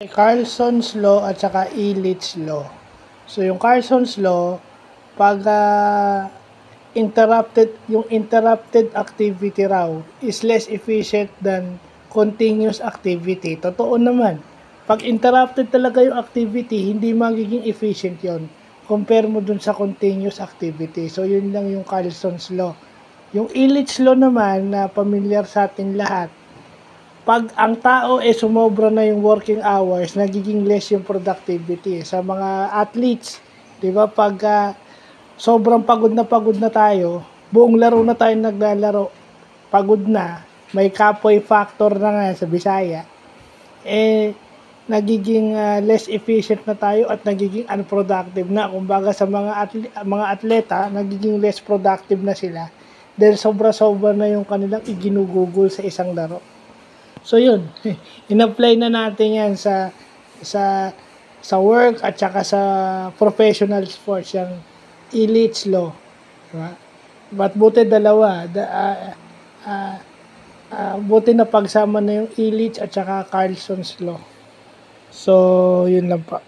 Carlson's Law at saka Illich's Law. So yung Carlson's Law, pag yung interrupted activity raw is less efficient than continuous activity. Totoo naman. Pag interrupted talaga yung activity, hindi magiging efficient yon. Compare mo dun sa continuous activity. So yun lang yung Carlson's Law. Yung Illich's Law naman na familiar sa atin lahat, pag ang tao sumobra na yung working hours, nagiging less yung productivity. Sa mga athletes, 'di ba, pag sobrang pagod na tayo, buong laro na tayo naglalaro, pagod na, may kapoy factor na nga sa Bisaya, nagiging less efficient na tayo at nagiging unproductive na. Kumbaga sa mga atleta, nagiging less productive na sila dahil sobra-sobra na yung kanilang iginugugol sa isang laro. So yun, in-apply na natin yan sa work at saka sa professional sports, yung Illich's Law. Diba? But buti dalawa, buti na pagsama na yung Illich at saka Carlson's Law. So yun lang pa.